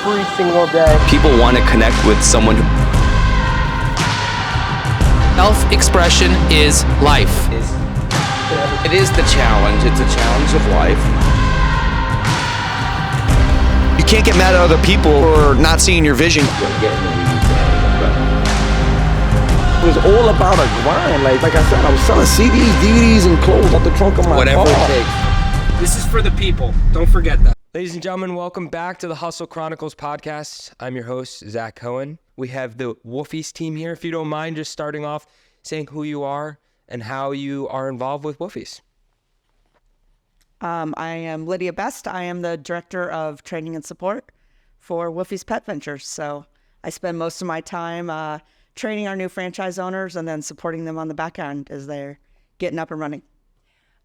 every single day. People want to connect with someone who... Self-expression is life. It is the challenge. It's a challenge of life. You can't get mad at other people for not seeing your vision. It was all about a grind. Like I said, I was selling CDs, DVDs, and clothes out the trunk of my Whatever car. it takes. This is for the people. Don't forget that. Ladies and gentlemen, welcome back to the Hustle Chronicles podcast. I'm your host, Zach Cohen. We have the Woofies team here. If you don't mind just starting off saying who you are and how you are involved with Woofies. I am Lydia Best. I am the Director of Training and Support for Woofie's Pet Ventures. So I spend most of my time training our new franchise owners and then supporting them on the back end as they're getting up and running.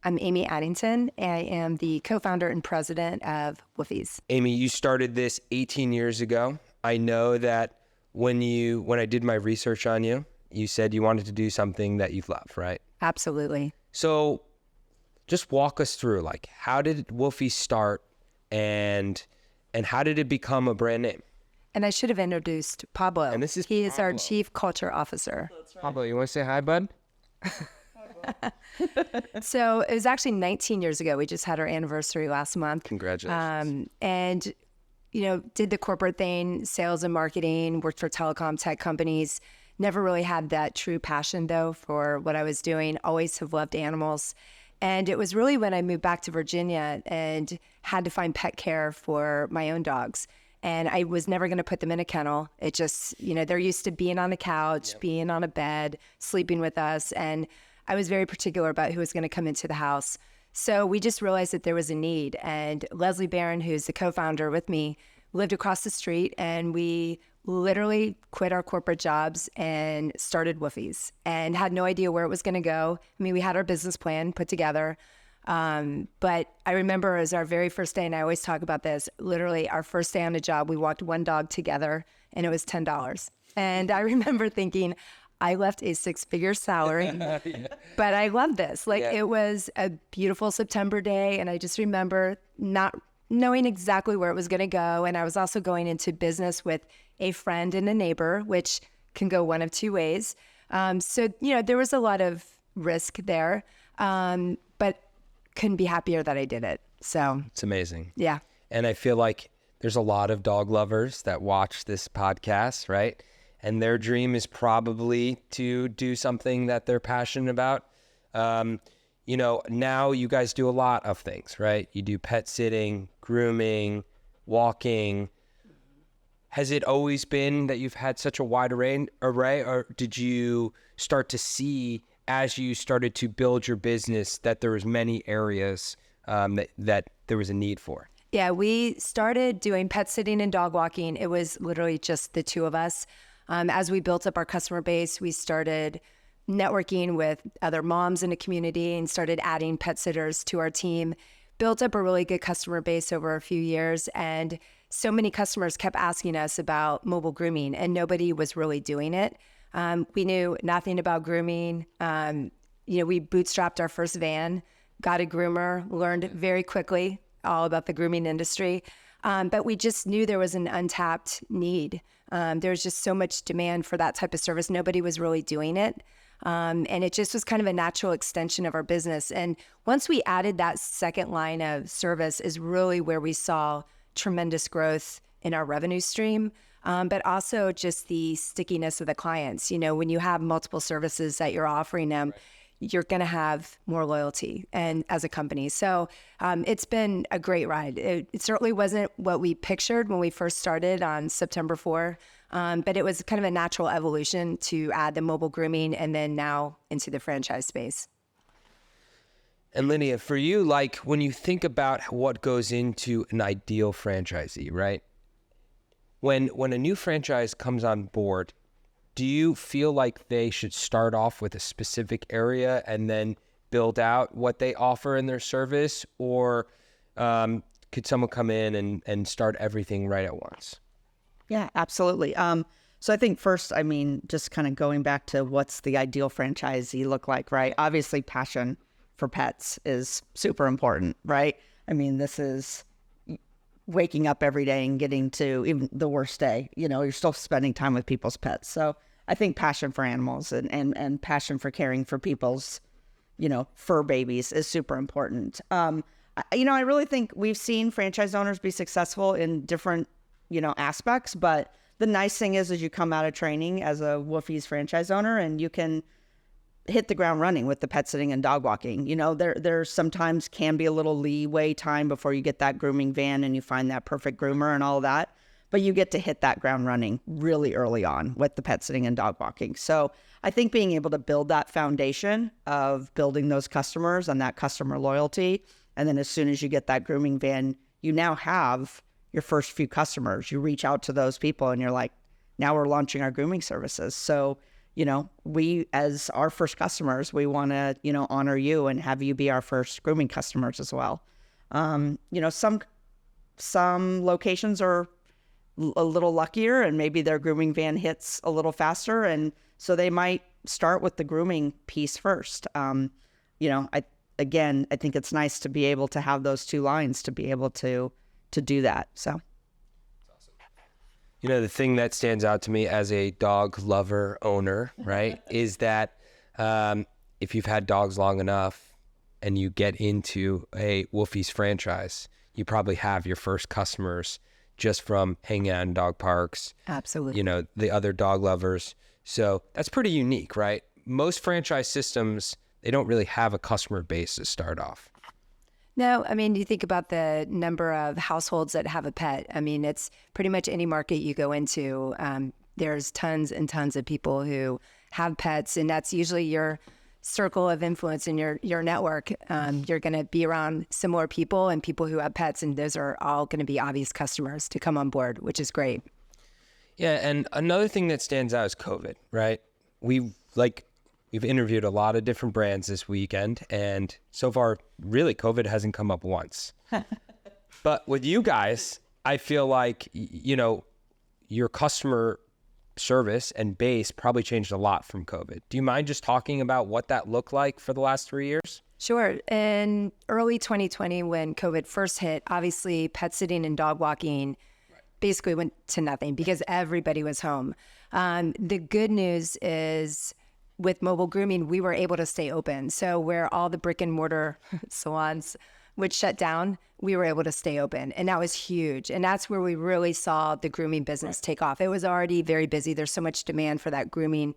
I'm Amy Addington. I am the co-founder and president of Woofies. Amy, you started this 18 years ago. I know that when I did my research on you, you said you wanted to do something that you love, right? Absolutely. So just walk us through, like, how did Woofie start and how did it become a brand name? And I should have introduced Pablo. And this is He is our Pablo. Chief Culture Officer. Pablo, you want to say hi, bud? So it was actually 19 years ago. We just had our anniversary last month. Congratulations. And, did the corporate thing, sales and marketing, worked for telecom tech companies. Never really had that true passion, though, for what I was doing. Always have loved animals. And it was really when I moved back to Virginia and had to find pet care for my own dogs. And I was never going to put them in a kennel. It just, they're used to being on the couch, being on a bed, sleeping with us. And I was very particular about who was going to come into the house. So we just realized that there was a need. And Leslie Barron, who's the co-founder with me, lived across the street. And we literally quit our corporate jobs and started Woofies and had no idea where it was going to go. I mean, we had our business plan put together. But I remember it was our very first day, and I always talk about this, literally our first day on the job, we walked one dog together and it was $10. And I remember thinking, I left a six-figure salary, but I loved this. It was a beautiful September day, and I just remember not knowing exactly where it was going to go. And I was also going into business with a friend and a neighbor, which can go one of two ways. So, there was a lot of risk there, but couldn't be happier that I did it. So It's amazing. Yeah. And I feel like there's a lot of dog lovers that watch this podcast, right? And their dream is probably to do something that they're passionate about. Now you guys do a lot of things, right? You do pet sitting, grooming, walking. Has it always been that you've had such a wide array, or did you start to see as you started to build your business that there was many areas that there was a need for? Yeah, we started doing pet sitting and dog walking. It was literally just the two of us. As we built up our customer base, we started networking with other moms in the community and started adding pet sitters to our team. Built up a really good customer base over a few years, and so many customers kept asking us about mobile grooming, and nobody was really doing it. We knew nothing about grooming. We bootstrapped our first van, got a groomer, learned very quickly all about the grooming industry. But we just knew there was an untapped need. There was just so much demand for that type of service. Nobody was really doing it. And it just was kind of a natural extension of our business. And once we added that second line of service is really where we saw tremendous growth in our revenue stream, but also just the stickiness of the clients. When you have multiple services that you're offering them, you're going to have more loyalty and as a company. So it's been a great ride. It certainly wasn't what we pictured when we first started on September 4, but it was kind of a natural evolution to add the mobile grooming and then now into the franchise space. And Lydia, for you, like when you think about what goes into an ideal franchisee, right? When a new franchise comes on board, do you feel like they should start off with a specific area and then build out what they offer in their service? Or could someone come in and start everything right at once? Yeah, absolutely. So I think first, just kind of going back to what's the ideal franchisee look like, right? Obviously, passion for pets is super important, right? This is waking up every day and getting to even the worst day. You're still spending time with people's pets. So I think passion for animals and passion for caring for people's, fur babies is super important. I really think we've seen franchise owners be successful in different, aspects, but the nice thing is you come out of training as a Woofie's franchise owner and you can hit the ground running with the pet sitting and dog walking. There sometimes can be a little leeway time before you get that grooming van and you find that perfect groomer and all of that, but you get to hit that ground running really early on with the pet sitting and dog walking. So I think being able to build that foundation of building those customers and that customer loyalty, and then as soon as you get that grooming van, you now have your first few customers. You reach out to those people and you're like, now we're launching our grooming services. So we, as our first customers, we want to, honor you and have you be our first grooming customers as well. Some locations are a little luckier and maybe their grooming van hits a little faster. And so they might start with the grooming piece first. I think it's nice to be able to have those two lines to be able to do that. So. The thing that stands out to me as a dog lover owner, right, is that if you've had dogs long enough and you get into a Woofie's franchise, you probably have your first customers just from hanging out in dog parks. Absolutely. The other dog lovers. So that's pretty unique, right? Most franchise systems, they don't really have a customer base to start off. No, you think about the number of households that have a pet. It's pretty much any market you go into. There's tons and tons of people who have pets, and that's usually your circle of influence in your network. You're going to be around similar people and people who have pets, and those are all going to be obvious customers to come on board, which is great. Yeah, and another thing that stands out is COVID, right? We've interviewed a lot of different brands this weekend, and so far, really, COVID hasn't come up once. But with you guys, I feel like, your customer service and base probably changed a lot from COVID. Do you mind just talking about what that looked like for the last 3 years? Sure. In early 2020, when COVID first hit, obviously pet sitting and dog walking basically went to nothing because everybody was home. The good news is, with mobile grooming, we were able to stay open. So where all the brick and mortar salons would shut down, we were able to stay open. And that was huge. And that's where we really saw the grooming business take off. It was already very busy. There's so much demand for that grooming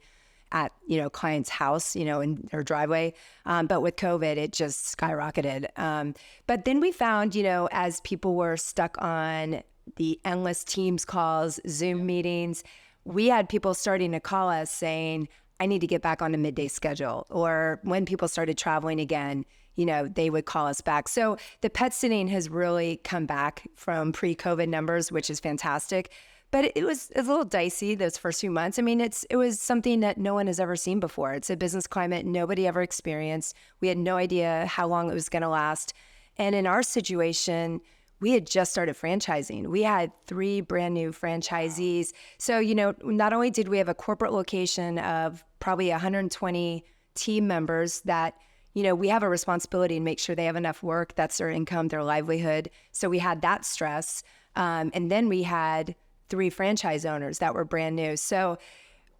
at, client's house, in their driveway. But with COVID, it just skyrocketed. But then we found, as people were stuck on the endless Teams calls, Zoom meetings, we had people starting to call us saying, I need to get back on a midday schedule. Or when people started traveling again, they would call us back. So the pet sitting has really come back from pre-COVID numbers, which is fantastic. But it was a little dicey those first few months. It was something that no one has ever seen before. It's a business climate nobody ever experienced. We had no idea how long it was going to last. And in our situation, we had just started franchising. We had 3 brand new franchisees. So, not only did we have a corporate location of probably 120 team members that, we have a responsibility to make sure they have enough work. That's their income, their livelihood. So we had that stress. And then we had 3 franchise owners that were brand new. So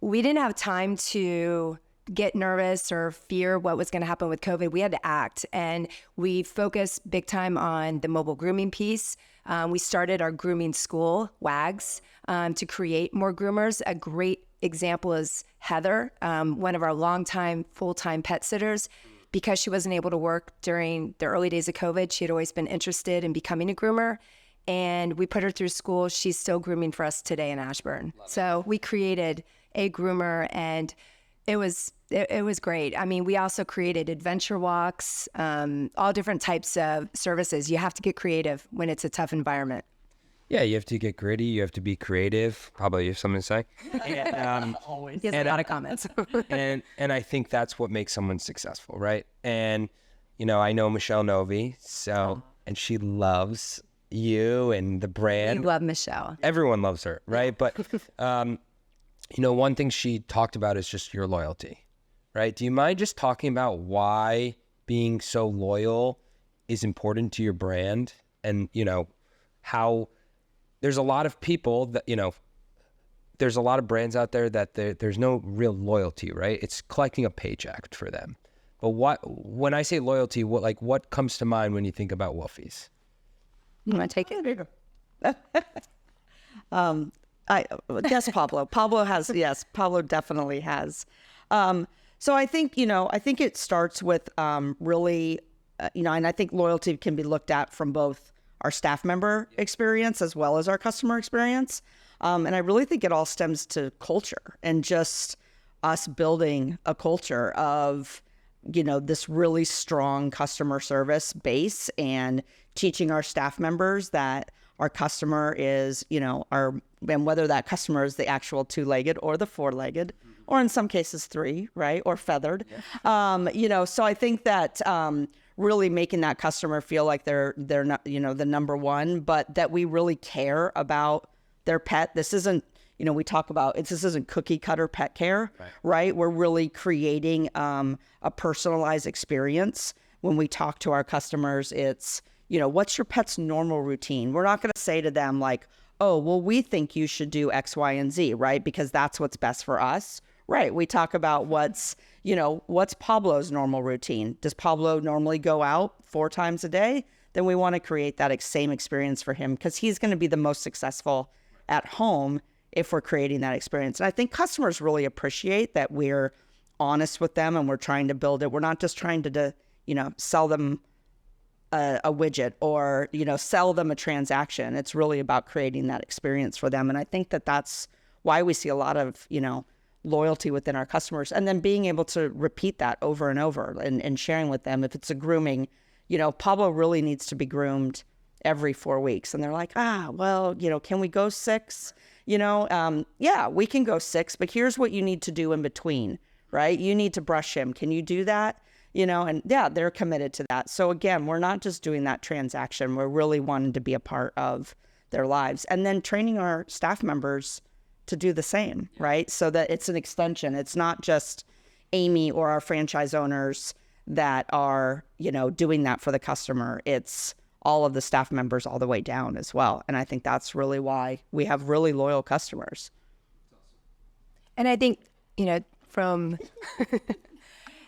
we didn't have time to get nervous or fear what was going to happen with COVID. We had to act, and we focused big time on the mobile grooming piece. We started our grooming school, WAGs, to create more groomers. A great example is Heather, one of our longtime full-time pet sitters. Because she wasn't able to work during the early days of COVID, she had always been interested in becoming a groomer. And we put her through school. She's still grooming for us today in Ashburn. So we created a groomer, and it was great. We also created adventure walks, all different types of services. You have to get creative when it's a tough environment. Yeah, you have to get gritty. You have to be creative. Probably you have something to say. Always. He has a lot of comments. and I think that's what makes someone successful, right? And, I know Michelle Novi, and she loves you and the brand. We love Michelle. Everyone loves her, right? But, one thing she talked about is just your loyalty, right? Do you mind just talking about why being so loyal is important to your brand? And, how there's a lot of people that, there's a lot of brands out there that there's no real loyalty, right? It's collecting a paycheck for them. But when I say loyalty, what comes to mind when you think about Woofies? You want to take it? Yes, Pablo. Pablo definitely has. So I think, I think it starts with really, and I think loyalty can be looked at from both our staff member experience as well as our customer experience. And I really think it all stems to culture and just us building a culture of, this really strong customer service base and teaching our staff members that our customer is, and whether that customer is the actual 2-legged or the 4-legged, or in some cases 3, right? Or feathered. Yeah. So I think that really making that customer feel like they're not, the number one, but that we really care about their pet. This isn't, we talk about this isn't cookie cutter pet care, right? We're really creating a personalized experience. When we talk to our customers, it's, what's your pet's normal routine? We're not going to say to them like, oh, well, we think you should do X, Y, and Z, right? Because that's what's best for us, right? We talk about what's Pablo's normal routine. Does Pablo normally go out 4 times a day? Then we want to create that same experience for him because he's going to be the most successful at home if we're creating that experience. And I think customers really appreciate that we're honest with them and we're trying to build it. We're not just trying to sell them a widget or, sell them a transaction. It's really about creating that experience for them. And I think that that's why we see a lot of, loyalty within our customers, and then being able to repeat that over and over and sharing with them. If it's a grooming, Pablo really needs to be groomed every 4 weeks. And they're like, well, can we go 6? Yeah, we can go 6, but here's what you need to do in between, right? You need to brush him. Can you do that? And yeah, they're committed to that. So again, we're not just doing that transaction. We're really wanting to be a part of their lives. And then training our staff members to do the same, right? So that it's an extension. It's not just Amy or our franchise owners that are, doing that for the customer. It's all of the staff members all the way down as well. And I think that's really why we have really loyal customers. And I think, from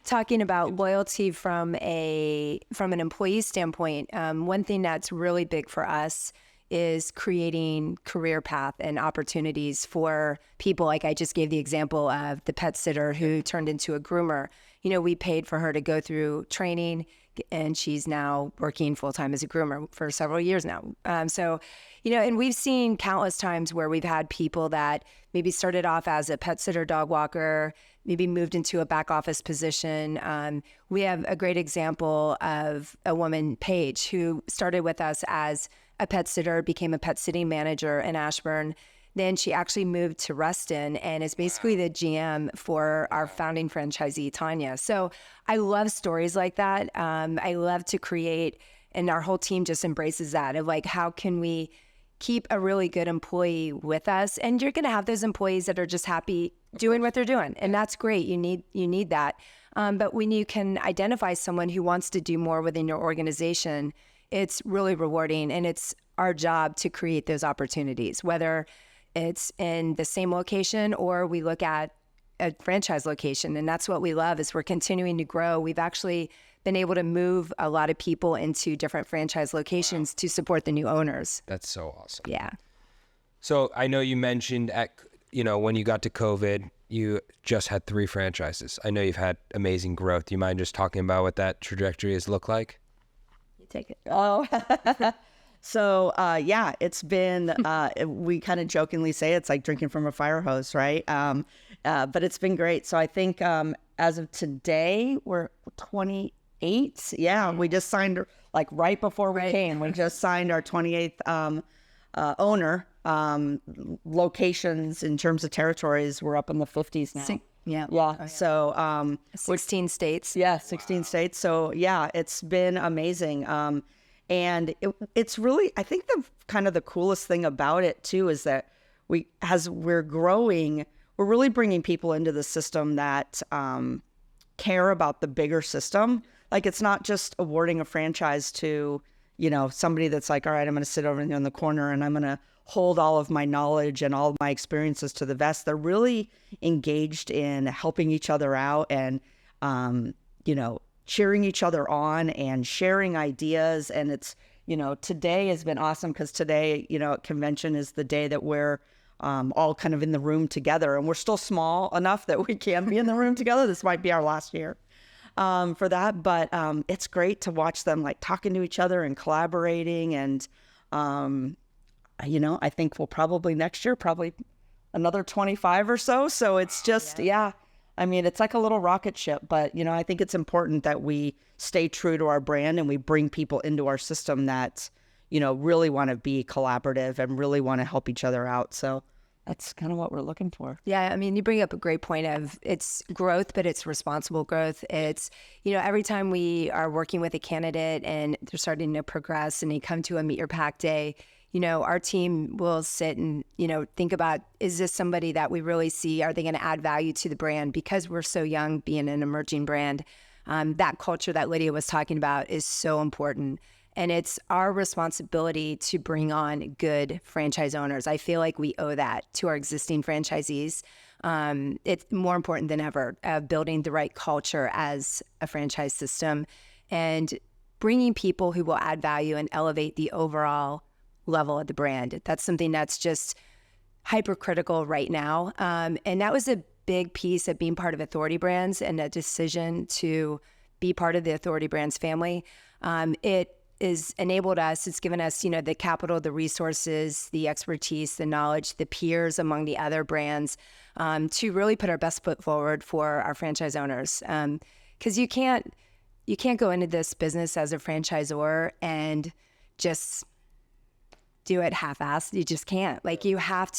talking about loyalty from an employee standpoint, one thing that's really big for us is creating career path and opportunities for people. Like I just gave the example of the pet sitter who turned into a groomer. We paid for her to go through training, and she's now working full-time as a groomer for several years now. And we've seen countless times where we've had people that maybe started off as a pet sitter, dog walker, maybe moved into a back office position. We have a great example of a woman, Paige, who started with us as a pet sitter, became a pet sitting manager in Ashburn. Then she actually moved to Reston and is basically the GM for our founding franchisee, Tanya. So I love stories like that. I love to create, and our whole team just embraces that of like, how can we keep a really good employee with us? And you're going to have those employees that are just happy doing what they're doing. And that's great. You need that. But when you can identify someone who wants to do more within your organization, it's really rewarding. And it's our job to create those opportunities, whether it's in the same location or we look at a franchise location. And that's what we love, is we're continuing to grow. We've actually been able to move a lot of people into different franchise locations to support the new owners. That's so awesome. Yeah. So I know you mentioned when you got to COVID, you just had 3 franchises. I know you've had amazing growth. Do you mind just talking about what that trajectory has looked like? You take it. Oh, so it's been, we kind of jokingly say it's like drinking from a fire hose, right? But it's been great. So I think as of today, we're 28. Yeah, we just signed, like right before we came, we just signed our 28th owner. Locations in terms of territories, we're up in the 50s now. Yeah. Oh, yeah. So 16 states. Yeah, 16 states. So yeah, it's been amazing. And it's really, I think the kind of the coolest thing about it too is that as we're growing, we're really bringing people into the system that care about the bigger system. Like it's not just awarding a franchise to, somebody that's like, all right, I'm going to sit over here in the corner and I'm going to hold all of my knowledge and all of my experiences to the vest. They're really engaged in helping each other out and, cheering each other on and sharing ideas. And it's, today has been awesome because today, convention is the day that we're all kind of in the room together, and we're still small enough that we can be in the room together. This might be our last year for that, but it's great to watch them like talking to each other and collaborating. And, I think we'll probably next year, another 25 or so. So it's just, I mean, it's like a little rocket ship, but, I think it's important that we stay true to our brand and we bring people into our system that, really want to be collaborative and really want to help each other out. So that's kind of what we're looking for. Yeah, I mean, you bring up a great point of it's growth, but it's responsible growth. It's, every time we are working with a candidate and they're starting to progress and they come to a Meet Your Pack day, our team will sit and, think about, is this somebody that we really see? Are they going to add value to the brand? Because we're so young, being an emerging brand, that culture that Lydia was talking about is so important. And it's our responsibility to bring on good franchise owners. I feel like we owe that to our existing franchisees. It's more important than ever, building the right culture as a franchise system and bringing people who will add value and elevate the overall level of the brand. That's something that's just hypercritical right now. And that was a big piece of being part of Authority Brands and a decision to be part of the Authority Brands family. It is enabled us, it's given us, the capital, the resources, the expertise, the knowledge, the peers among the other brands to really put our best foot forward for our franchise owners. Because you can't go into this business as a franchisor and just do it half-assed. You just can't. Like you've got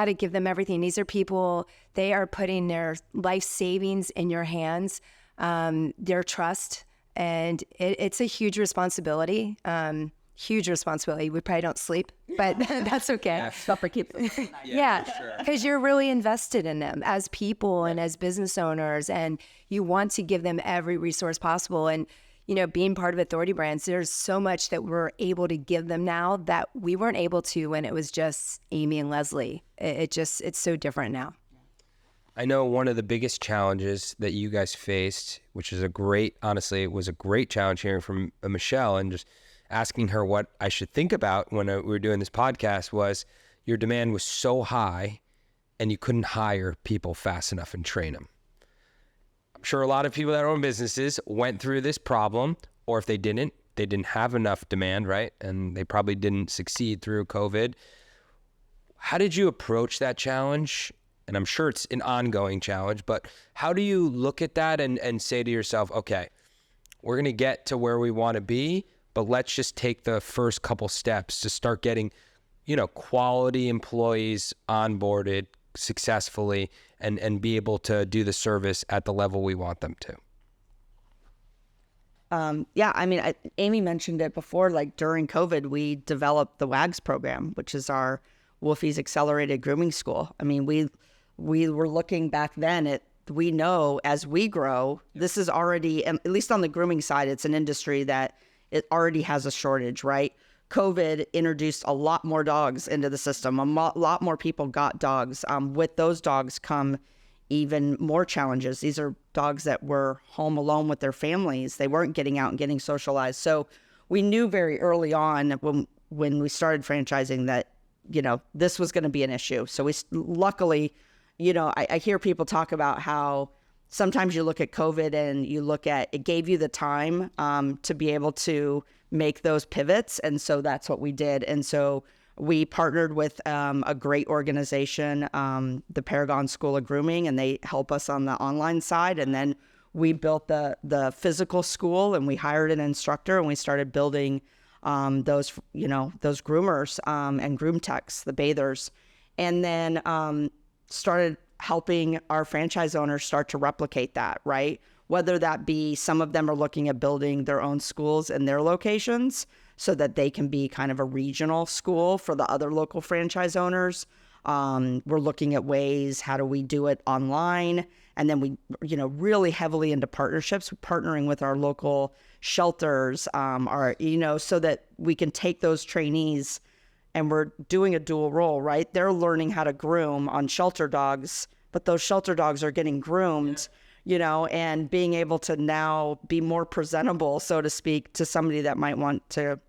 to give them everything. These are people, they are putting their life savings in your hands, their trust. And it's a huge responsibility. We probably don't sleep, but that's okay. Yeah, because you're really invested in them as people and as business owners, and you want to give them every resource possible. And, being part of Authority Brands, there's so much that we're able to give them now that we weren't able to when it was just Amy and Leslie. It's so different now. I know one of the biggest challenges that you guys faced, which is honestly, it was a great challenge hearing from Michelle and just asking her what I should think about when we were doing this podcast, was your demand was so high and you couldn't hire people fast enough and train them. I'm sure a lot of people that own businesses went through this problem, or if they didn't have enough demand, right? And they probably didn't succeed through COVID. How did you approach that challenge? And I'm sure it's an ongoing challenge, but how do you look at that and say to yourself, okay, we're going to get to where we want to be, but let's just take the first couple steps to start getting, quality employees onboarded successfully and be able to do the service at the level we want them to? Amy mentioned it before, like during COVID, we developed the WAGS program, which is our Woofie's Accelerated Grooming School. I mean, we were looking back then we know as we grow, this is already, at least on the grooming side, it's an industry that it already has a shortage, right? COVID introduced a lot more dogs into the system. A lot more people got dogs. With those dogs come even more challenges. These are dogs that were home alone with their families. They weren't getting out and getting socialized. So we knew very early on when we started franchising that, this was going to be an issue. So we luckily, I hear people talk about how sometimes you look at COVID and you look at, it gave you the time to be able to make those pivots. And so that's what we did. And so we partnered with a great organization, the Paragon School of Grooming, and they help us on the online side. And then we built the physical school, and we hired an instructor, and we started building those groomers and groom techs, the bathers, and then started helping our franchise owners start to replicate that, right? Whether that be some of them are looking at building their own schools in their locations so that they can be kind of a regional school for the other local franchise owners. We're looking at ways, how do we do it online? And then we, really heavily into partnerships, partnering with our local shelters, so that we can take those trainees, and we're doing a dual role, right? They're learning how to groom on shelter dogs, but those shelter dogs are getting groomed, and being able to now be more presentable, so to speak, to somebody that might want to,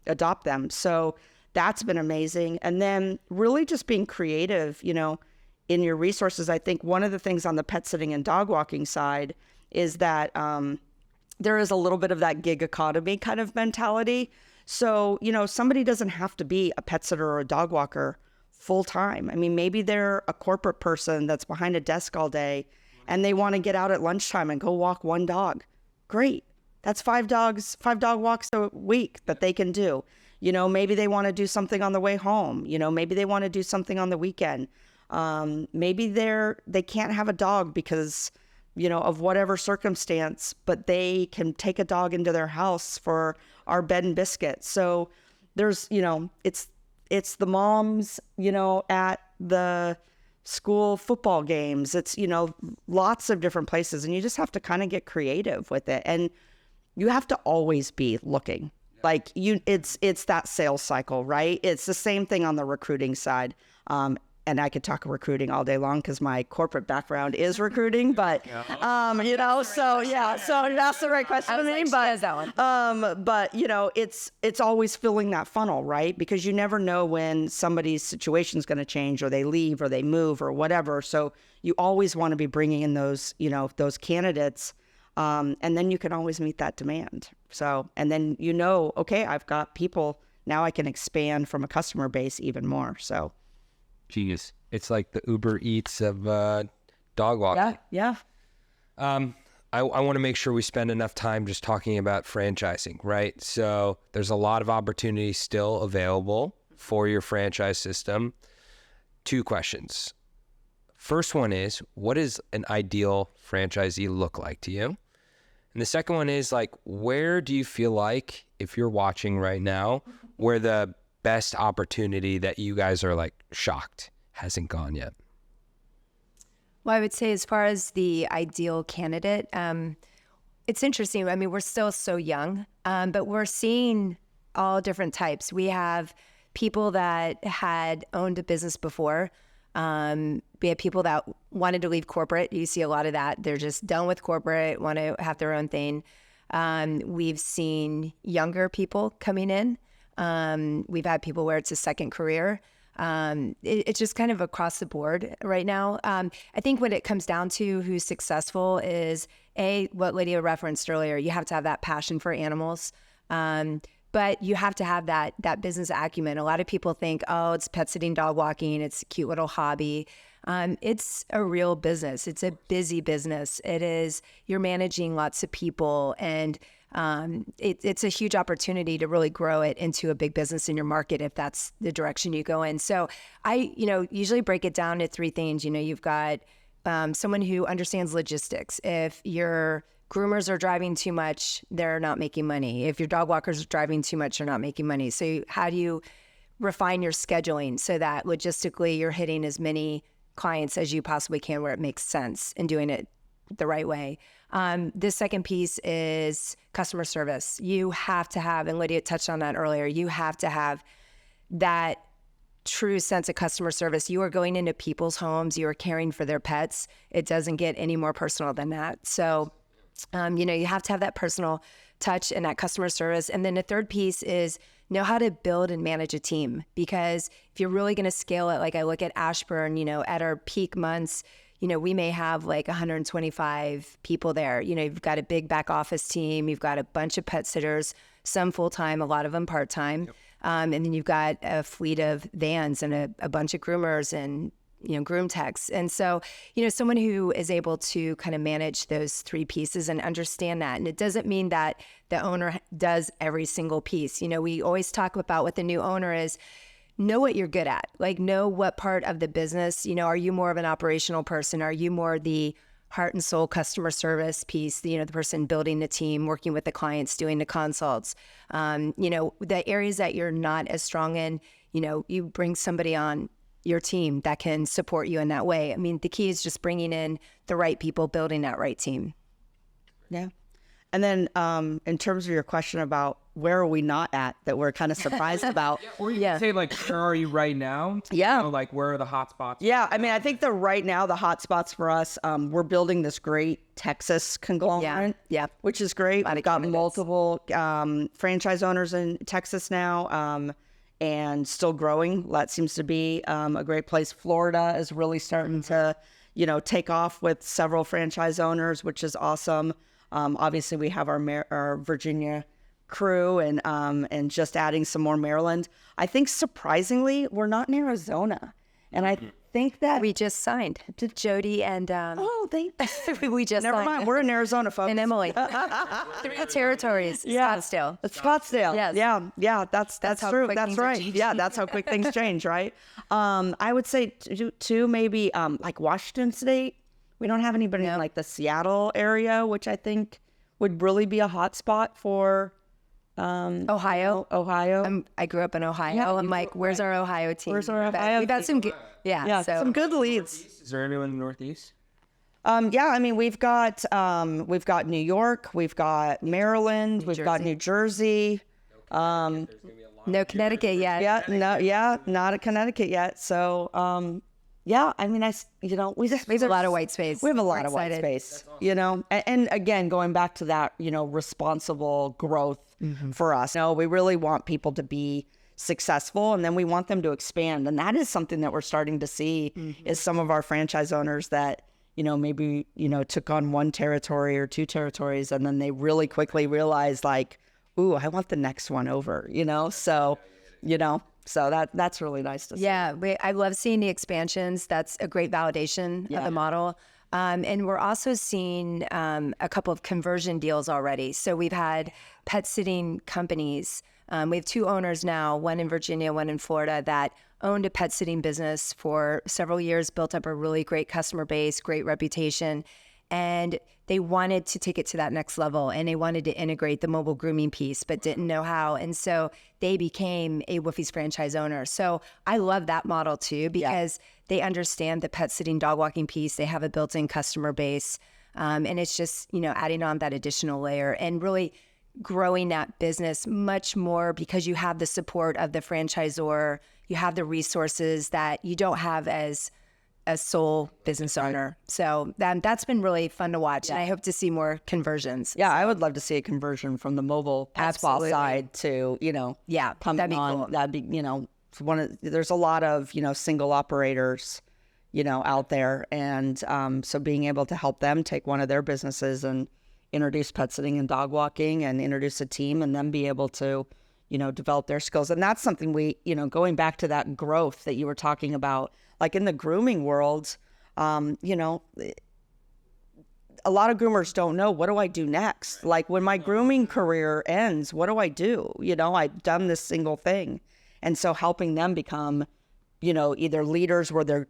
adopt them. So that's been amazing. And then really just being creative, in your resources. I think one of the things on the pet sitting and dog walking side is that there is a little bit of that gig economy kind of mentality. So, somebody doesn't have to be a pet sitter or a dog walker full time. I mean, maybe they're a corporate person that's behind a desk all day and they want to get out at lunchtime and go walk one dog. Great. That's 5 dog walks a week that they can do. Maybe they want to do something on the way home. Maybe they want to do something on the weekend. Maybe they can't have a dog because, of whatever circumstance, but they can take a dog into their house for our bed and biscuit. So there's, it's the moms, at the school football games. It's, lots of different places, and you just have to kind of get creative with it. And you have to always be looking. Like it's that sales cycle, right? It's the same thing on the recruiting side. And I could talk recruiting all day long because my corporate background is recruiting, but, so that's the right question to me. But it's always filling that funnel, right? Because you never know when somebody's situation is going to change, or they leave, or they move, or whatever. So you always want to be bringing in those, those candidates. And then you can always meet that demand. So, and then, okay, I've got people, now I can expand from a customer base even more. So. Jeez, it's like the Uber Eats of dog walking. Yeah. I want to make sure we spend enough time just talking about franchising, right? So there's a lot of opportunities still available for your franchise system. 2 questions. First one is, what does an ideal franchisee look like to you? And the second one is, where do you feel like, if you're watching right now, where the best opportunity that you guys are shocked hasn't gone yet? Well, I would say, as far as the ideal candidate, it's interesting. I mean, we're still so young, but we're seeing all different types. We have people that had owned a business before. We have people that wanted to leave corporate. You see a lot of that. They're just done with corporate, want to have their own thing. We've seen younger people coming in. We've had people where it's a second career. It's just kind of across the board right now. I think when it comes down to who's successful is what Lydia referenced earlier. You have to have that passion for animals. But you have to have that business acumen. A lot of people think, oh, it's pet sitting, dog walking. It's a cute little hobby. It's a real business. It's a busy business. You're managing lots of people, and it's a huge opportunity to really grow it into a big business in your market if that's the direction you go in. So I, usually break it down to 3 things. You've got someone who understands logistics. If your groomers are driving too much, they're not making money. If your dog walkers are driving too much, they're not making money. So how do you refine your scheduling so that logistically you're hitting as many clients as you possibly can where it makes sense and doing it the right way? This second piece is customer service. You have to have, and Lydia touched on that earlier, you have to have that true sense of customer service. You are going into people's homes, you are caring for their pets. It doesn't get any more personal than that. So, you have to have that personal touch and that customer service. And then the third piece is know how to build and manage a team, because if you're really going to scale it, like I look at Ashburn, at our peak months, we may have 125 people there. You've got a big back office team. You've got a bunch of pet sitters, some full-time, a lot of them part-time. Yep. And then you've got a fleet of vans and a bunch of groomers and, groom techs. And so, someone who is able to kind of manage those 3 pieces and understand that. And it doesn't mean that the owner does every single piece. We always talk about what the new owner is. Know what you're good at. Know what part of the business, are you more of an operational person? Are you more the heart and soul customer service piece, the person building the team, working with the clients, doing the consults? The areas that you're not as strong in, you bring somebody on your team that can support you in that way. I mean, the key is just bringing in the right people, building that right team. Yeah. And then in terms of your question about where are we not at that we're kind of surprised about. Or you can say, like, where are you right now? Yeah. You know, like, where are the hot spots? Yeah, I mean, I think that right now the hot spots for us, we're building this great Texas conglomerate, which is great. We've got multiple franchise owners in Texas now, and still growing. That seems to be a great place. Florida is really starting to, take off with several franchise owners, which is awesome. Obviously, we have our Virginia crew and just adding some more Maryland. I think surprisingly, we're not in Arizona. And I think that we just signed to Jody and we just never signed. mind. We're in Arizona, folks. And Emily. 3 territories. Scottsdale. Scottsdale. Yes. Yeah. That's how true. quick That's things are right. changing. Yeah, that's how quick things change, right? I would say two maybe like Washington State. We don't have anybody in like the Seattle area, which I think would really be a hot spot for Ohio. I grew up in Ohio. Yeah, I'm like, where's our Ohio team? Where's our Ohio We've had some good, so some good leads. Is there anyone in the Northeast? Yeah, I mean we've got New York, we've got Maryland, we've got New Jersey. No Connecticut yet. Not a Connecticut yet. So yeah, I mean, we have a lot of white space. We have a lot of white space, and again, going back to that, responsible growth for us. We really want people to be successful, and then we want them to expand. And that is something that we're starting to see is some of our franchise owners that, maybe, took on 1 territory or 2 territories, and then they really quickly realized like, ooh, I want the next one over, So that's really nice to see. Yeah, I love seeing the expansions. That's a great validation of the model. And we're also seeing a couple of conversion deals already. So we've had pet sitting companies. We have 2 owners now, one in Virginia, one in Florida, that owned a pet sitting business for several years, built up a really great customer base, great reputation. And they wanted to take it to that next level, and they wanted to integrate the mobile grooming piece, but didn't know how. And so they became a Woofie's franchise owner. So I love that model too, because they understand the pet sitting, dog walking piece. They have a built-in customer base. And it's just, adding on that additional layer and really growing that business much more because you have the support of the franchisor. You have the resources that you don't have as a sole business owner. So that's been really fun to watch. And I hope to see more conversions. Yeah, I would love to see a conversion from the mobile pet spa side to, pumping that'd be on. cool. That'd be, there's a lot of, single operators, out there. And so being able to help them take one of their businesses and introduce pet sitting and dog walking and introduce a team and then be able to, develop their skills. And that's something we, going back to that growth that you were talking about, like in the grooming world, a lot of groomers don't know, what do I do next? Like when my grooming career ends, what do I do? I've done this single thing. And so helping them become, either leaders where they're,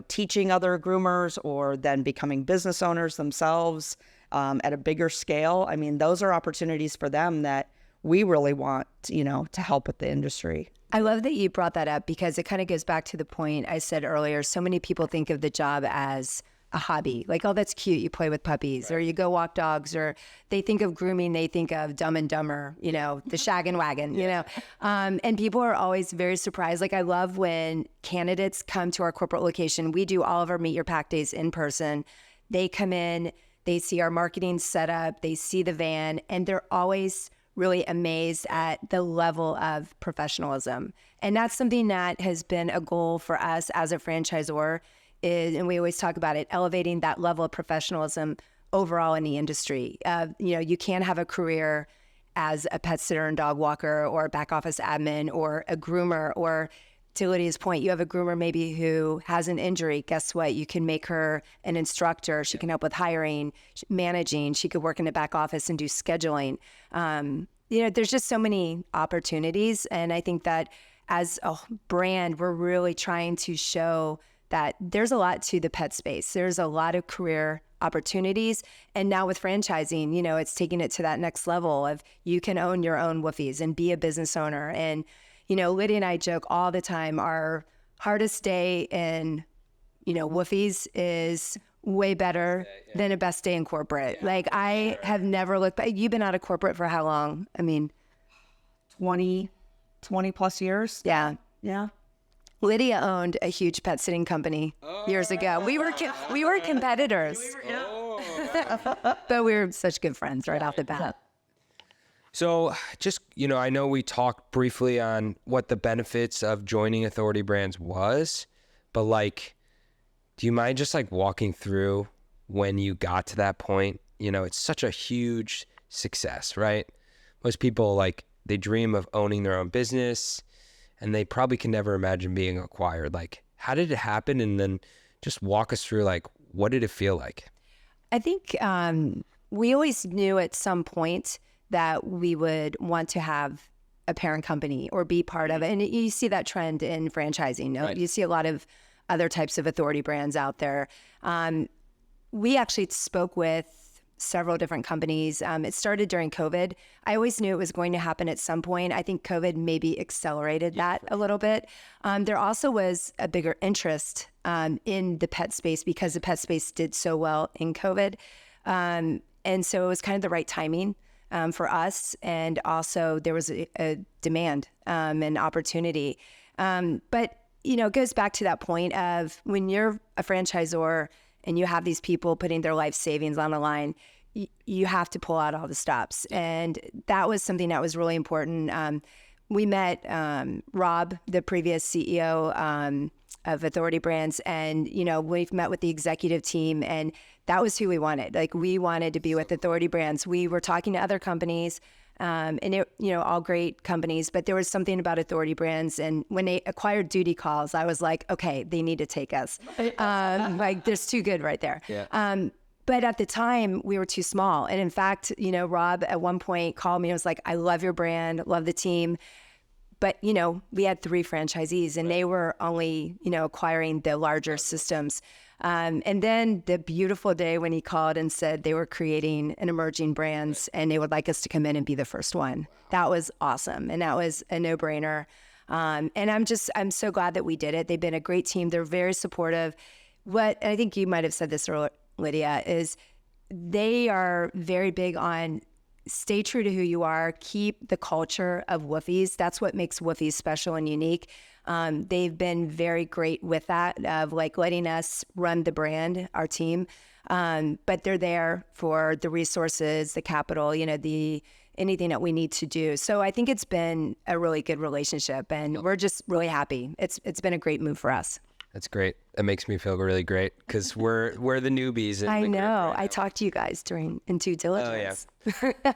teaching other groomers or then becoming business owners themselves at a bigger scale. I mean, those are opportunities for them that we really want, to help with the industry. I love that you brought that up because it kind of goes back to the point I said earlier. So many people think of the job as a hobby, like, oh, that's cute, you play with puppies, or you go walk dogs, or they think of grooming, they think of Dumb and Dumber, the shag and wagon, and people are always very surprised. Like, I love when candidates come to our corporate location. We do all of our Meet Your Pack days in person. They come in, they see our marketing setup, they see the van, and they're always really amazed at the level of professionalism. And that's something that has been a goal for us as a franchisor, and we always talk about it, elevating that level of professionalism overall in the industry. You can't have a career as a pet sitter and dog walker or a back office admin or a groomer, or to Lydia's point, you have a groomer maybe who has an injury. Guess what? You can make her an instructor. She can help with hiring, managing. She could work in the back office and do scheduling. There's just so many opportunities. And I think that as a brand, we're really trying to show that there's a lot to the pet space. There's a lot of career opportunities. And now with franchising, it's taking it to that next level of you can own your own Woofies and be a business owner. And Lydia and I joke all the time, our hardest day in, Woofies is way better than a best day in corporate. Like I have never looked back. You've been out of corporate for how long? I mean, 20 plus years. yeah. Yeah. Lydia owned a huge pet sitting company years ago. We were competitors, but we were such good friends right off the bat. So just, I know we talked briefly on what the benefits of joining Authority Brands was, but like, do you mind just like walking through when you got to that point? It's such a huge success, right? Most people they dream of owning their own business and they probably can never imagine being acquired. Like, how did it happen? And then just walk us through, what did it feel like? I think we always knew at some point that we would want to have a parent company or be part of it. And you see that trend in franchising. Right. You see a lot of other types of Authority Brands out there. We actually spoke with several different companies. It started during COVID. I always knew it was going to happen at some point. I think COVID maybe accelerated that a little bit. There also was a bigger interest in the pet space because the pet space did so well in COVID. And so it was kind of the right timing for us. And also there was a demand and opportunity. But, it goes back to that point of when you're a franchisor and you have these people putting their life savings on the line, you have to pull out all the stops. And that was something that was really important. We met Rob, the previous CEO of Authority Brands, and, we've met with the executive team, and that was who we wanted. We wanted to be with Authority Brands. We were talking to other companies, and all great companies, but there was something about Authority Brands. And when they acquired Duty Calls, I was like, okay, they need to take us. There's too good right there. Yeah. But at the time, we were too small. And in fact, Rob at one point called me and was like, I love your brand, love the team. But, we had 3 franchisees and they were only, acquiring the larger systems. And then the beautiful day when he called and said they were creating an emerging brands and they would like us to come in and be the first one. That was awesome. And that was a no-brainer. And I'm so glad that we did it. They've been a great team. They're very supportive. And I think you might have said this earlier, Lydia, is they are very big on stay true to who you are, keep the culture of Woofies. That's what makes Woofies special and unique. They've been very great with that, of letting us run the brand, our team. But they're there for the resources, the capital, anything that we need to do. So I think it's been a really good relationship and we're just really happy. It's been a great move for us. That's great. That makes me feel really great because we're the newbies. I know. I talked to you guys in due diligence. Oh, yeah.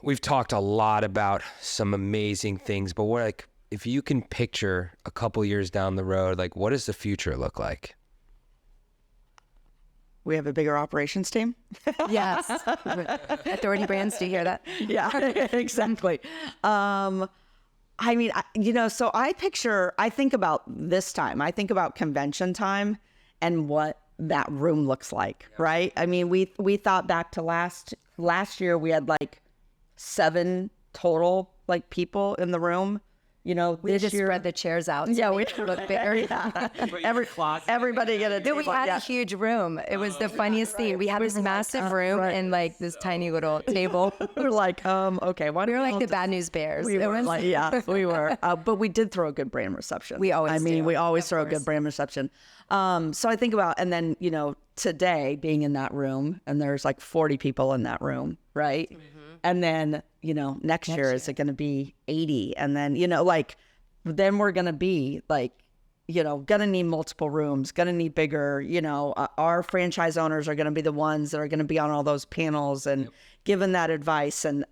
We've talked a lot about some amazing things, but if you can picture a couple years down the road, what does the future look like? We have a bigger operations team. Yes. Authority Brands, do you hear that? Yeah, exactly. So I think about this time. I think about convention time and what that room looks like, right? I mean, we thought back to last year, we had 7 total people in the room. We just spread the chairs out. Yeah, we look bigger. Yeah. Everybody get a table. We had a huge room. It was the funniest thing. We had this massive room and this tiny little table. We were okay. Why we were like the Bad News Bears. We were. But we did throw a good brand reception. We always throw a good brand reception. So I think about, and then, today being in that room and there's 40 people in that room, right? Mm-hmm. And then, next year, is it going to be 80? And then, then we're going to be going to need multiple rooms, going to need bigger, our franchise owners are going to be the ones that are going to be on all those panels and giving that advice. And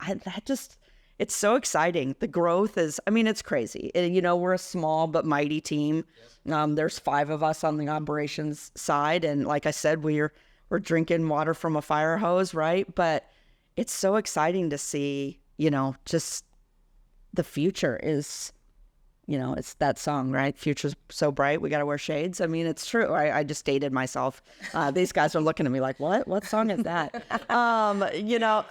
it's so exciting. The growth is, it's crazy. We're a small but mighty team. There's 5 of us on the operations side. And like I said, we're drinking water from a fire hose, right? But it's so exciting to see, just the future is, you know, it's that song, right? Future's so bright, we got to wear shades. I mean, it's true. I just dated myself. These guys are looking at me like, what song is that? You know,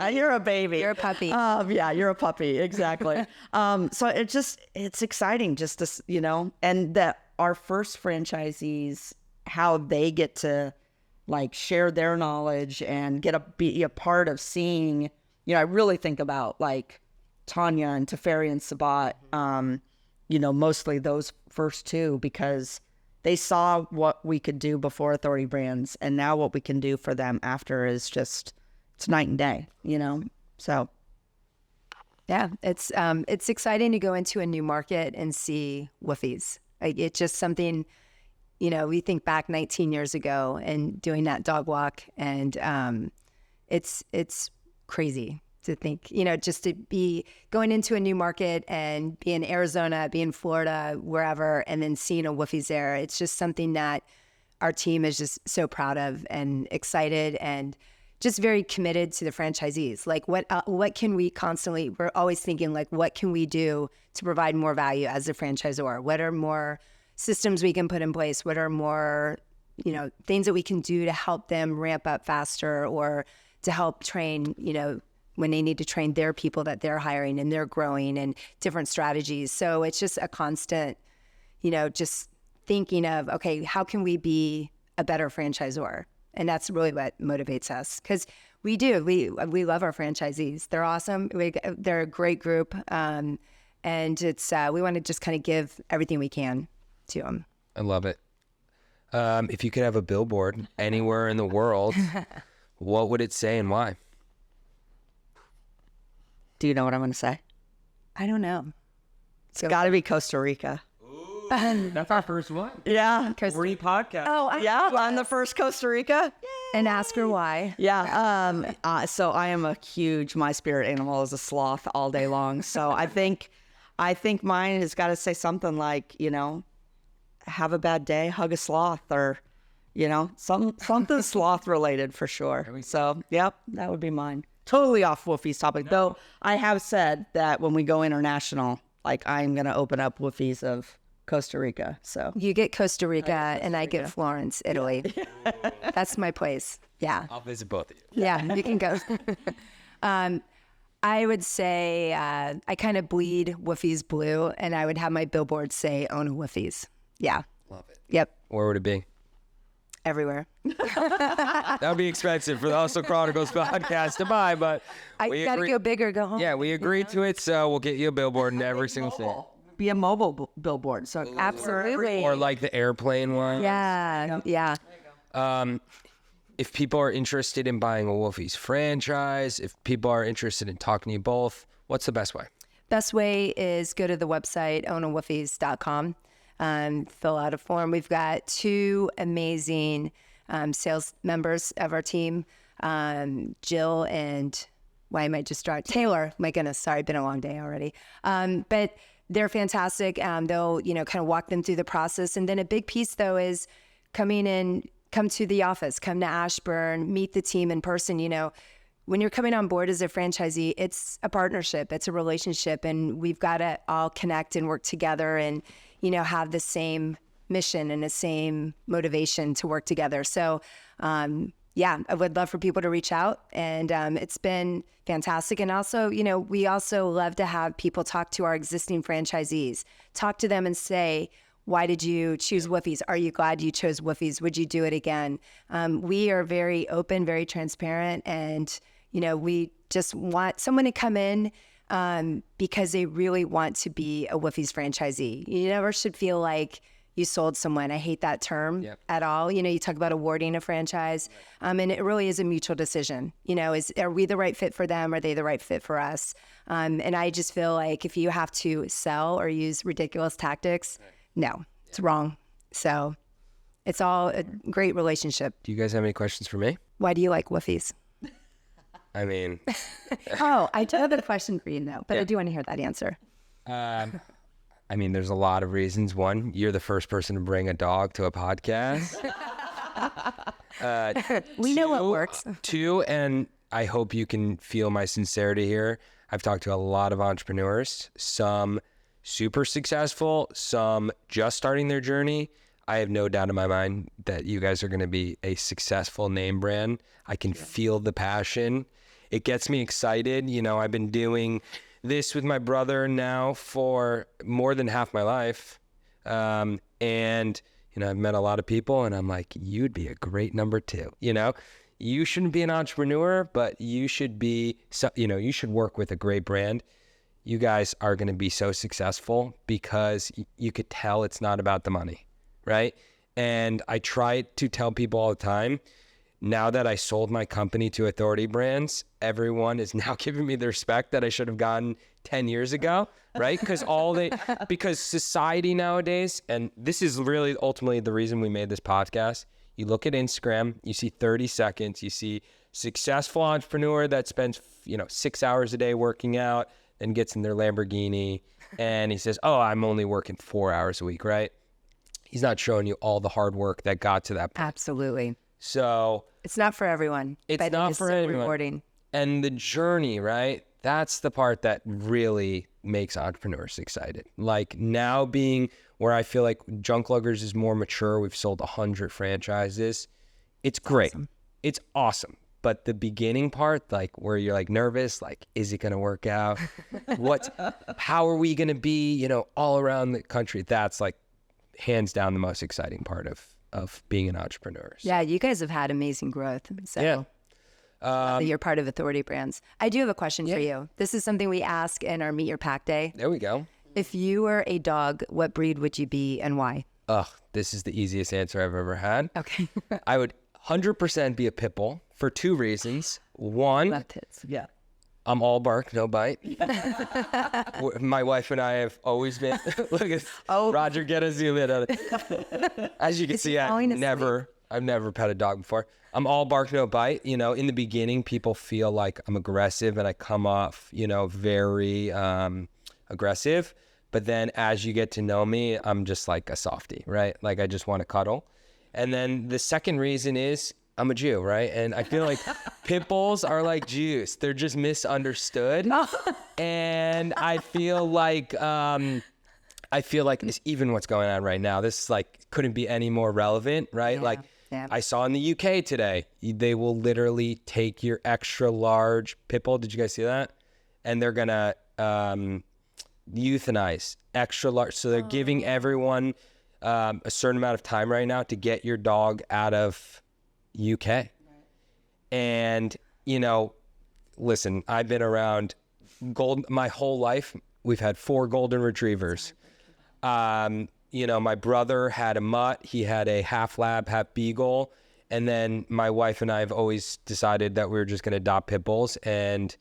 you're a baby. You're a puppy. Yeah, you're a puppy. Exactly. So it's exciting just to, you know, and that our first franchisees, how they get to like share their knowledge and be a part of seeing, you know, I really think about like Tanya and Teferi and Sabat, you know, mostly those first two, because they saw what we could do before Authority Brands, and now what we can do for them after is just, it's night and day, you know? So. Yeah, it's exciting to go into a new market and see Woofies. Like, it's just something, you know, we think back 19 years ago and doing that dog walk, and it's crazy to think, you know, just to be going into a new market and be in Arizona, be in Florida, wherever, and then seeing a Woofie's there. It's just something that our team is just so proud of and excited and just very committed to the franchisees. Like, what can we constantly, we're always thinking, like, what can we do to provide more value as a franchisor? What are more systems we can put in place? What are more, you know, things that we can do to help them ramp up faster, or to help train, you know, when they need to train their people that they're hiring and they're growing, and different strategies. So it's just a constant, you know, just thinking of, okay, how can we be a better franchisor? And that's really what motivates us, because we love our franchisees. They're awesome. They're a great group. And it's, we want to just kind of give everything we can to them. I love it. If you could have a billboard anywhere in the world, what would it say and why? Do you know what I'm going to say? I don't know. It's got to be Costa Rica. That's our first one. Yeah. Free podcast. Oh, Yeah, I'm the first Costa Rica. and ask her why. Yeah. So I am a huge, my spirit animal is a sloth all day long. So I think mine has got to say something like, you know, have a bad day, hug a sloth, or, you know, something sloth related for sure. So, yep, that would be mine. Totally off Woofie's topic, though. I have said that when we go international, like, I'm going to open up Woofies of Costa Rica. So You get Costa Rica, and I get Florence, Italy. That's my place. Yeah. I'll visit both of you. Yeah, you can go. I would say I kind of bleed Woofies blue, and I would have my billboard say own a Woofies. Yeah. Love it. Yep. Where would it be? Everywhere. That would be expensive for the Hustle Chronicles podcast to buy, but I we got to agree- go big or go home. Yeah, we agreed to it, so we'll get you a billboard in every single state. be a mobile billboard. So Absolutely. Or like the airplane one. Yeah. Yeah. If people are interested in buying a Woofie's franchise, if people are interested in talking to you both, what's the best way? Best way is go to the website, ownawoofies.com. Fill out a form. We've got 2 amazing sales members of our team, Jill and Taylor. My goodness, sorry, been a long day already. But they're fantastic. They'll, kind of walk them through the process. And then a big piece though is come to the office, come to Ashburn, meet the team in person. When you're coming on board as a franchisee, it's a partnership, it's a relationship, and we've got to all connect and work together and, have the same mission and the same motivation to work together. So, I would love for people to reach out, and it's been fantastic. And also, we also love to have people talk to our existing franchisees, talk to them and say, why did you choose Woofies? Are you glad you chose Woofies? Would you do it again? We are very open, very transparent, and we just want someone to come in because they really want to be a Woofies franchisee. You never should feel like you sold someone. I hate that term at all. You talk about awarding a franchise, and it really is a mutual decision. Are we the right fit for them? Are they the right fit for us? And I just feel like if you have to sell or use ridiculous tactics, no, it's wrong. So it's all a great relationship. Do you guys have any questions for me? Why do you like Woofies? I mean, Oh, I do have a question for you though, but I do want to hear that answer. there's a lot of reasons. One, you're the first person to bring a dog to a podcast. We know what works. 2, and I hope you can feel my sincerity here. I've talked to a lot of entrepreneurs, some super successful, some just starting their journey. I have no doubt in my mind that you guys are going to be a successful name brand. I can feel the passion. It gets me excited. You know, I've been doing this with my brother now for more than half my life. And, you know, I've met a lot of people and I'm like, you'd be a great number 2. You know, you shouldn't be an entrepreneur, but you should be, you know, you should work with a great brand. You guys are going to be so successful because you could tell it's not about the money, right? And I try to tell people all the time, now that I sold my company to Authority Brands, everyone is now giving me the respect that I should have gotten 10 years ago, right? Because society nowadays, and this is really ultimately the reason we made this podcast, you look at Instagram, you see 30 seconds, you see successful entrepreneur that spends, 6 hours a day working out and gets in their Lamborghini and he says, oh, I'm only working 4 hours a week, right? He's not showing you all the hard work that got to that point. Absolutely. So it's not for everyone. It's not for everyone. Rewarding. And the journey, right? That's the part that really makes entrepreneurs excited. Like now being where I feel like Junk Luggers is more mature. We've sold 100 franchises. It's great. Awesome. It's awesome. But the beginning part, like where you're like nervous, like, is it going to work out? How are we going to be, all around the country? That's like hands down the most exciting part of being an entrepreneur. So. Yeah, you guys have had amazing growth. So Yeah. you're part of Authority Brands. I do have a question for you. This is something we ask in our Meet Your Pack Day. There we go. If you were a dog, what breed would you be and why? This is the easiest answer I've ever had. Okay. I would 100% be a pit bull for 2 reasons. One, Love tits. Yeah. I'm all bark, no bite. My wife and I have always been. Look at Roger, get a zoom in on it. As you can see, I've never pet a dog before. I'm all bark, no bite. In the beginning, people feel like I'm aggressive and I come off, very aggressive. But then as you get to know me, I'm just like a softie, right? Like I just want to cuddle. And then the second reason is I'm a Jew, right? And I feel like pit bulls are like Jews. They're just misunderstood. And I feel like it's even what's going on right now. This couldn't be any more relevant, right? Yeah. I saw in the UK today, they will literally take your extra large pit bull. Did you guys see that? And they're gonna euthanize extra large. So they're giving everyone a certain amount of time right now to get your dog out of UK. Right. And, listen, I've been around my whole life. We've had 4 golden retrievers. My brother had a mutt. He had a half lab, half beagle. And then my wife and I have always decided that we were just going to adopt pit bulls. And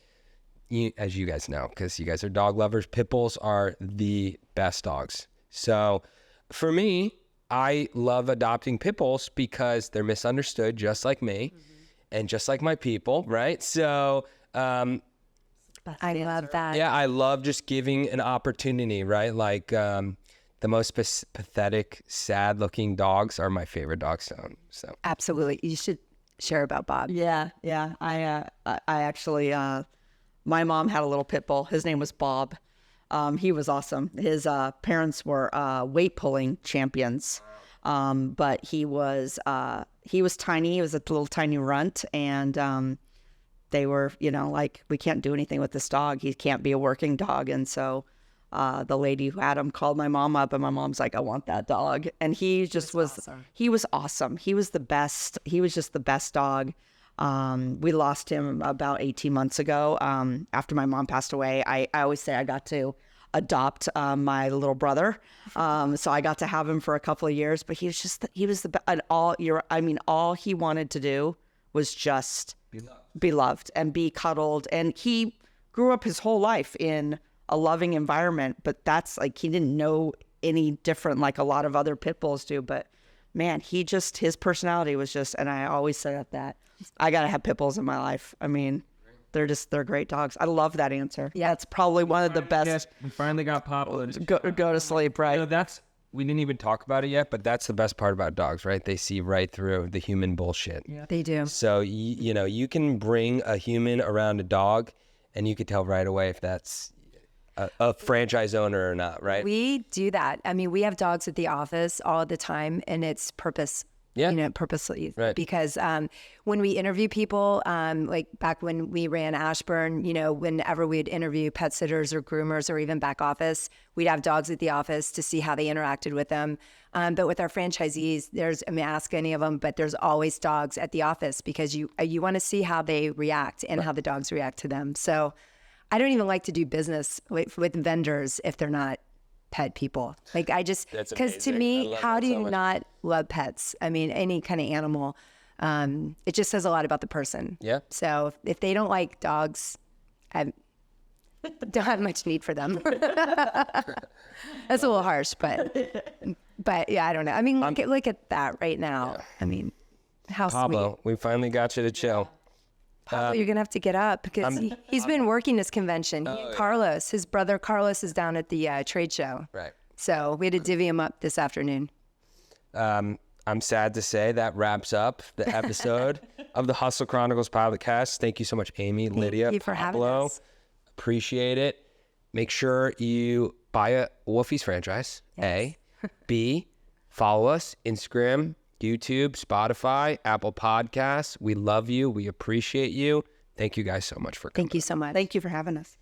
as you guys know, because you guys are dog lovers, pit bulls are the best dogs. So for me, I love adopting pit bulls because they're misunderstood just like me and just like my people, right? So I love that. yeah, I love just giving an opportunity, right? Like the most pathetic, sad looking dogs are my favorite dogs to own. So Absolutely. You should share about Bob. Yeah. I actually, my mom had a little pit bull. His name was Bob. He was awesome. His parents were weight pulling champions, but he was tiny. He was a little tiny runt, and they were, we can't do anything with this dog. He can't be a working dog, and so the lady who had him called my mom up, and my mom's like, "I want that dog," and he just was awesome. He was awesome. He was the best. He was just the best dog. We lost him about 18 months ago. After my mom passed away, I always say I got to adopt my little brother. So I got to have him for a couple of years, but he was the best. And all he wanted to do was just be loved and be cuddled. And he grew up his whole life in a loving environment, but that's he didn't know any different like a lot of other pit bulls do. But man, his personality was just, and I always say that I got to have pit bulls in my life. I mean, they're great dogs. I love that answer. Yeah, it's probably one of the best. Yes, we finally got popular. Go to sleep, right? we didn't even talk about it yet, but that's the best part about dogs, right? They see right through the human bullshit. Yeah. They do. So, you can bring a human around a dog and you could tell right away if that's a franchise owner or not, right? We do that. I mean, we have dogs at the office all the time, and it's purpose. Yeah. Purposely. Right. Because when we interview people, like back when we ran Ashburn, whenever we'd interview pet sitters or groomers or even back office, we'd have dogs at the office to see how they interacted with them. But with our franchisees, ask any of them, but there's always dogs at the office because you want to see how they react and how the dogs react to them. So I don't even like to do business with vendors if they're not pet people. Like because to me, how do you not love pets? I mean, any kind of animal, it just says a lot about the person. Yeah. So if they don't like dogs, I don't have much need for them. That's a little harsh, but yeah, I don't know. I mean, look at that right now. Yeah. I mean, how Pablo, sweet. we finally got you to chill. Pablo, you're gonna have to get up because he's been working this convention. Carlos, his brother Carlos, is down at the trade show. Right. So we had to divvy him up this afternoon. I'm sad to say that wraps up the episode of the Hustle Chronicles podcast. Thank you so much, Amy, Lydia, Thank you for having Pablo. us. Appreciate it. Make sure you buy a Woofie's franchise. Yes. A. B. Follow us, Instagram, YouTube, Spotify, Apple Podcasts. We love you. We appreciate you. Thank you guys so much for coming. Thank you so much. Thank you for having us.